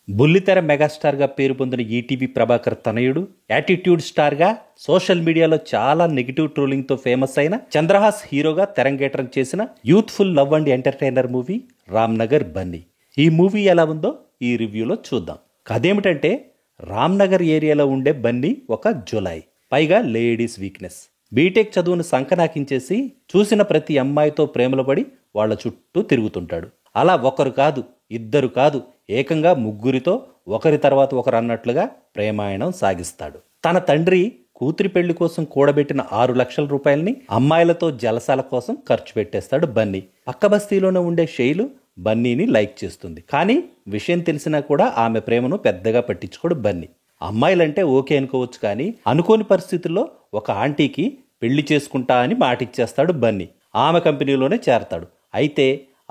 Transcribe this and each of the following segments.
బుల్లితెర మెగాస్టార్గా పేరు పొందిన ఈటీవీ ప్రభాకర్ తనయుడు, యాటిట్యూడ్ స్టార్గా సోషల్ మీడియాలో చాలా నెగిటివ్ ట్రోలింగ్తో ఫేమస్ అయిన చంద్రహాస్ హీరోగా తెరంగేట్రం చేసిన youthful love and entertainer movie Ramnagar Bunny. ఈ మూవీ ఎలా ఉందో ఈ రివ్యూలో చూద్దాం. కథేమిటంటే, రామ్నగర్ ఏరియాలో ఉండే బన్నీ ఒక జులాయి, పైగా లేడీస్ వీక్నెస్. బీటెక్ చదువును సంకనాకించేసి చూసిన ప్రతి అమ్మాయితో ప్రేమలో పడి వాళ్ల చుట్టూ తిరుగుతుంటాడు. అలా ఒకరు కాదు, ఇద్దరు కాదు, ఏకంగా ముగ్గురితో ఒకరి తర్వాత ఒకరు అన్నట్లుగా ప్రేమాయణం సాగిస్తాడు. తన తండ్రి కూతురి పెళ్లి కోసం కూడబెట్టిన 6 లక్షల రూపాయలని అమ్మాయిలతో జలసాల కోసం ఖర్చు పెట్టేస్తాడు బన్నీ. పక్క బస్తీలోనే ఉండే శైలు బన్నీని లైక్ చేస్తుంది. కానీ విషయం తెలిసినా కూడా ఆమె ప్రేమను పెద్దగా పట్టించుకోడు బన్నీ. అమ్మాయిలంటే ఓకే అనుకోవచ్చు, కానీ అనుకోని పరిస్థితుల్లో ఒక ఆంటీకి పెళ్లి చేసుకుంటా అని మాటిచ్చేస్తాడు బన్నీ. ఆమె కంపెనీలోనే చేరతాడు. అయితే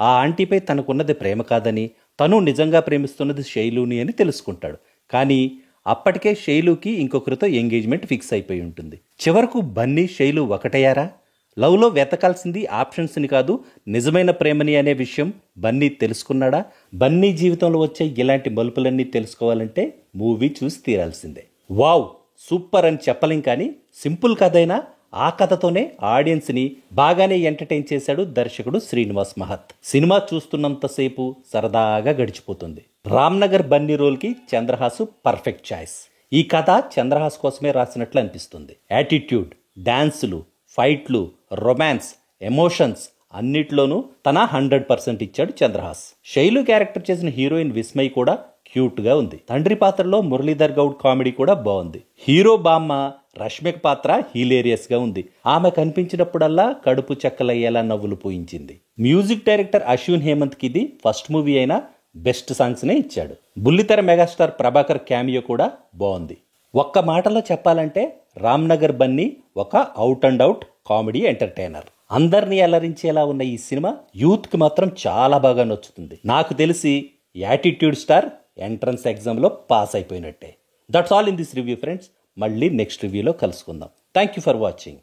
ఆ ఆంటీపై తనకున్నది ప్రేమ కాదని, తను నిజంగా ప్రేమిస్తున్నది శైలుని అని తెలుసుకుంటాడు. కానీ అప్పటికే శైలుకి ఇంకొకరితో ఎంగేజ్మెంట్ ఫిక్స్ అయిపోయి ఉంటుంది. చివరకు బన్నీ శైలు ఒకటయ్యారా? లవ్లో వెతకాల్సింది ఆప్షన్స్ని కాదు, నిజమైన ప్రేమని అనే విషయం బన్నీ తెలుసుకున్నాడా? బన్నీ జీవితంలో వచ్చే ఇలాంటి మలుపులన్నీ తెలుసుకోవాలంటే మూవీ చూసి తీరాల్సిందే. వావ్, సూపర్ అని చెప్పలేం, కానీ సింపుల్ కథైనా ఆ కథతోనే ఆడియన్స్ని బాగానే ఎంటర్టైన్ చేశాడు దర్శకుడు శ్రీనివాస్ మహత్. సినిమా చూస్తున్నంతసేపు సరదాగా గడిచిపోతుంది. రామ్నగర్ బన్నీ రోల్కి చంద్రహాస్ పర్ఫెక్ట్ చాయిస్. ఈ కథ చంద్రహాస్ కోసమే రాసినట్లు అనిపిస్తుంది. యాటిట్యూడ్, డాన్సులు, ఫైట్లు, రొమాన్స్, ఎమోషన్స్ అన్నిట్లోనూ తన 100% ఇచ్చాడు చంద్రహాస్. శైలు క్యారెక్టర్ చేసిన హీరోయిన్ విస్మయ్ కూడా క్యూట్గా ఉంది. తండ్రి పాత్రలో మురళీధర్ గౌడ్ కామెడీ కూడా బాగుంది. హీరో బామ్మ రష్మిక పాత్ర హిలేరియస్గా ఉంది. ఆమె కనిపించినప్పుడల్లా కడుపు చెక్కలయ్యేలా నవ్వులు పూయించింది. మ్యూజిక్ డైరెక్టర్ అశ్విన్ హేమంత్కి ఇది ఫస్ట్ మూవీ అయినా బెస్ట్ సాంగ్స్నే ఇచ్చాడు. బుల్లితెర మెగాస్టార్ ప్రభాకర్ క్యామియో కూడా బాగుంది. ఒక్క మాటలో చెప్పాలంటే రామ్నగర్ బన్నీ ఒక out and out comedy entertainer. అందరినీ అలరించేలా ఉన్న ఈ సినిమా యూత్కి మాత్రం చాలా బాగా నచ్చుతుంది. నాకు తెలిసి యాటిట్యూడ్ స్టార్ ఎంట్రన్స్ ఎగ్జామ్లో పాస్ అయిపోయినట్టే. That's all in this review friends. మళ్ళీ నెక్స్ట్ రివ్యూలో కలుసుకుందాం. Thank you for watching.